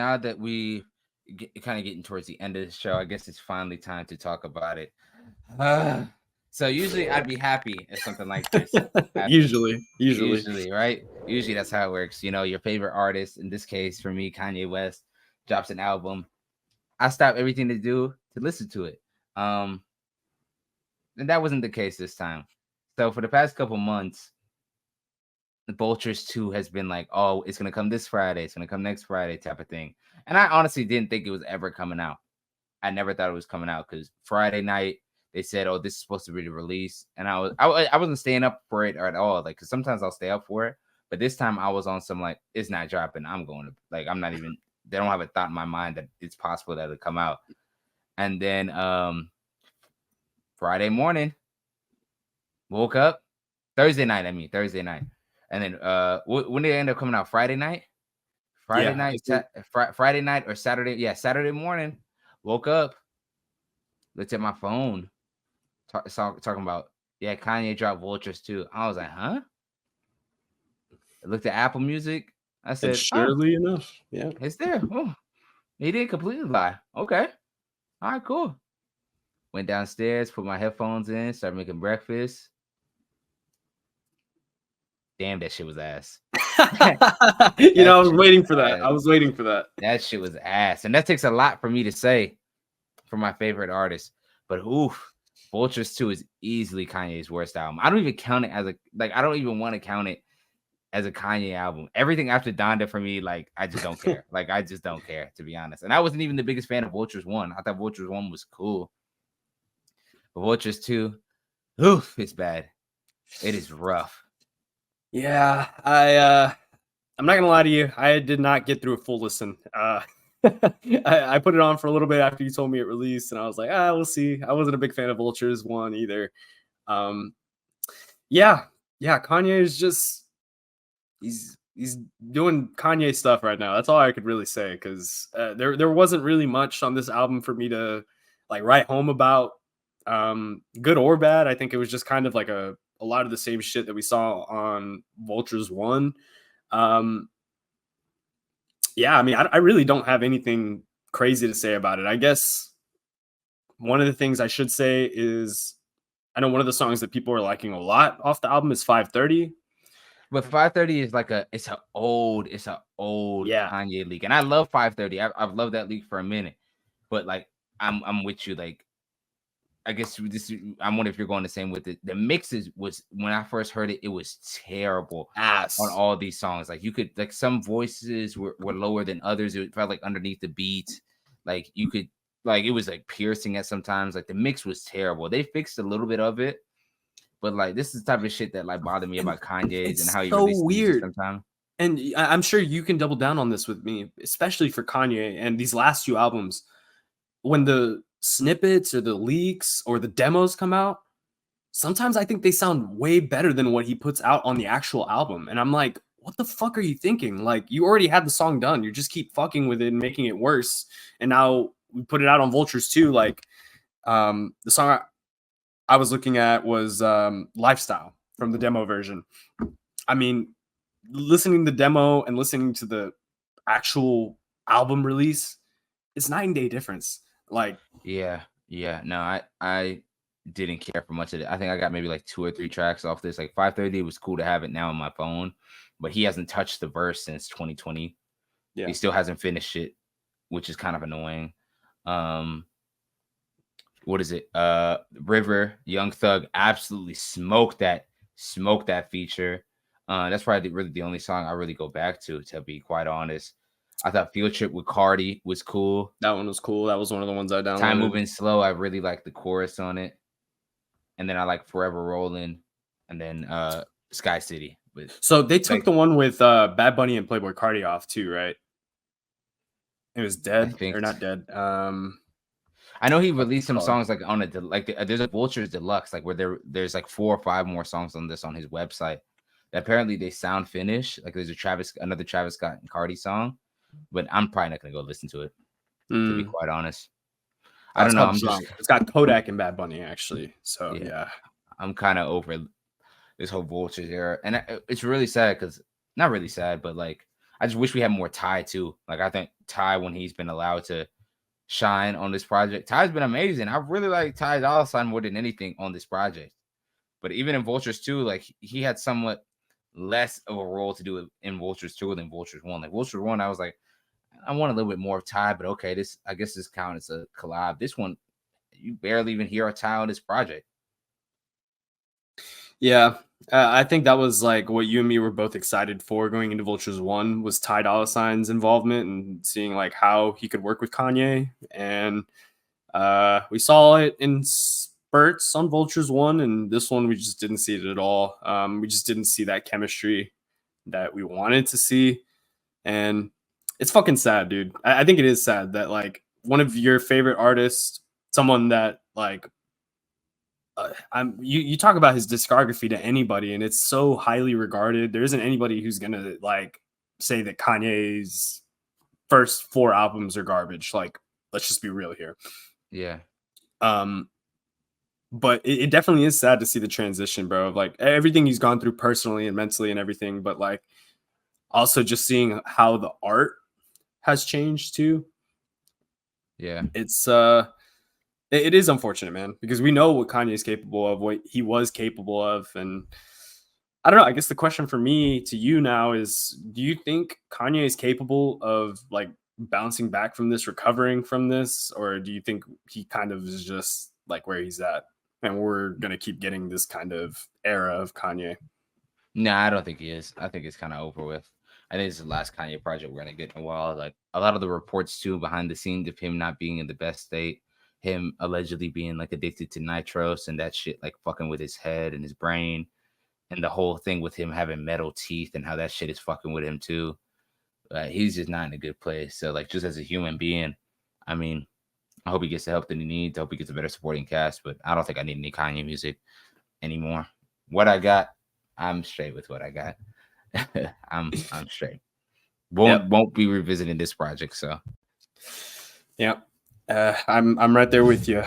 now that we kind of getting towards the end of the show, I guess it's finally time to talk about it. So usually I'd be happy if something like this happened. Usually, right? Usually that's how it works. You know, your favorite artist, in this case for me, Kanye West, drops an album. I stop everything to do to listen to it. And that wasn't the case this time. So for the past couple months, the Vultures 2 has been like, oh, it's gonna come this Friday, it's gonna come next Friday, type of thing. And I honestly didn't think it was ever coming out. I never thought it was coming out because Friday night they said, "Oh, this is supposed to be the release," and I wasn't staying up for it at all. Like, because sometimes I'll stay up for it, but this time I was on some like, it's not dropping. I'm going to like, I'm not even. They don't have a thought in my mind that it's possible that it'll come out. And then Friday morning, woke up Thursday night. Thursday night, and then when did it end up coming out? Friday night. Friday night or Saturday. Yeah, Saturday morning. Woke up, looked at my phone, talking about, yeah, Kanye dropped Vultures too. I was like, huh? I looked at Apple Music. I said, and surely enough, yeah, it's there. Oh, he didn't completely lie. Okay. All right, cool. Went downstairs, put my headphones in, started making breakfast. Damn, that shit was ass. I was waiting for that. That shit was ass. And that takes a lot for me to say for my favorite artist. But oof, Vultures 2 is easily Kanye's worst album. I don't even count it as I don't even want to count it as a Kanye album. Everything after Donda for me, like, I just don't care. Like, I just don't care, to be honest. And I wasn't even the biggest fan of Vultures 1. I thought Vultures 1 was cool. But Vultures 2, oof, it's bad. It is rough. Yeah, I'm not gonna lie to you. I did not get through a full listen. I put it on for a little bit after you told me it released, and I was like, we'll see. I wasn't a big fan of Vultures 1 either. Yeah, Kanye is just he's doing Kanye stuff right now. That's all I could really say, because there wasn't really much on this album for me to like write home about, good or bad. I think it was just kind of like a lot of the same shit that we saw on Vultures 1. Yeah, I mean, I really don't have anything crazy to say about it. I guess one of the things I should say is, I know one of the songs that people are liking a lot off the album is 530. But 530 is like it's an old Kanye leak. And I love 530. I've loved that leak for a minute. But like, I'm with you. Like, I guess I wonder if you're going the same with it. The mixes was, when I first heard it, it was terrible on all these songs. Like, you could, like, some voices were lower than others. It felt like underneath the beat. Like, you could, like, it was like piercing at sometimes. Like, the mix was terrible. They fixed a little bit of it, but like, this is the type of shit that like bothered me about Kanye's and how he releases music sometimes. And I'm sure you can double down on this with me, especially for Kanye and these last two albums. When the snippets or the leaks or the demos come out, sometimes I think they sound way better than what he puts out on the actual album. And I'm like, what the fuck are you thinking? Like, you already had the song done. You just keep fucking with it and making it worse. And now we put it out on Vultures too. Like, the song I was looking at was Lifestyle from the demo version. I mean, listening to the demo and listening to the actual album release, it's night and day difference. Like, yeah. No, I didn't care for much of it. I think I got maybe like 2 or 3 tracks off this. Like, 530, it was cool to have it now on my phone, but he hasn't touched the verse since 2020. Yeah, he still hasn't finished it, which is kind of annoying. What is it? River, Young Thug absolutely smoked that feature. That's probably really the only song I really go back to be quite honest. I thought Field Trip with Cardi was cool. That one was cool. That was one of the ones I downloaded. Time Moving Slow, I really like the chorus on it. And then I like Forever Rolling, and then Sky City. So they took the one with Bad Bunny and Playboi Carti off too, right? It was Dead or not Dead. I know he released some songs like on there's a Vultures Deluxe, like where there's like 4 or 5 more songs on this on his website. Apparently they sound finished. Like, there's another Travis Scott and Cardi song, but I'm probably not gonna go listen to it, to be quite honest. I don't know. It's got Kodak and Bad Bunny actually. So yeah. I'm kind of over this whole Vultures era, and it's really sad because, not really sad, but like, I just wish we had more Ty too. Like I think Ty, when he's been allowed to shine on this project, Ty's been amazing. I really like Ty Dolla $ign more than anything on this project. But even in Vultures 2, like he had somewhat less of a role to do in Vultures 2 than Vultures 1. Like Vultures 1, I was like, I want a little bit more of Ty, but okay, I guess this counts as a collab. This one, you barely even hear a Ty on this project. Yeah, I think that was like what you and me were both excited for going into Vultures 1 was Ty Dolla $ign's involvement and seeing like how he could work with Kanye. And we saw it in spurts on Vultures 1, and this one we just didn't see it at all. We just didn't see that chemistry that we wanted to see. And it's fucking sad, dude. I think it is sad that like one of your favorite artists, someone that like you talk about his discography to anybody and it's so highly regarded. There isn't anybody who's gonna like say that Kanye's first 4 albums are garbage. Like, let's just be real here. Yeah. But it definitely is sad to see the transition, bro, of like everything he's gone through personally and mentally and everything, but like also just seeing how the art has changed too. Yeah. It's it is unfortunate, man, because we know what Kanye is capable of, what he was capable of. And I don't know. I guess the question for me to you now is, do you think Kanye is capable of like bouncing back from this, recovering from this? Or do you think he kind of is just like where he's at and we're going to keep getting this kind of era of Kanye? No, I don't think he is. I think it's kind of over with. I think it's the last Kanye project we're going to get in a while. Like a lot of the reports too behind the scenes of him not being in the best state, him allegedly being like addicted to nitros and that shit like fucking with his head and his brain, and the whole thing with him having metal teeth and how that shit is fucking with him too. He's just not in a good place. So like just as a human being, I mean, I hope he gets the help that he needs. I hope he gets a better supporting cast, but I don't think I need any Kanye music anymore. What I got, I'm straight with what I got. I'm straight. Won't be revisiting this project. So yeah. I'm right there with you.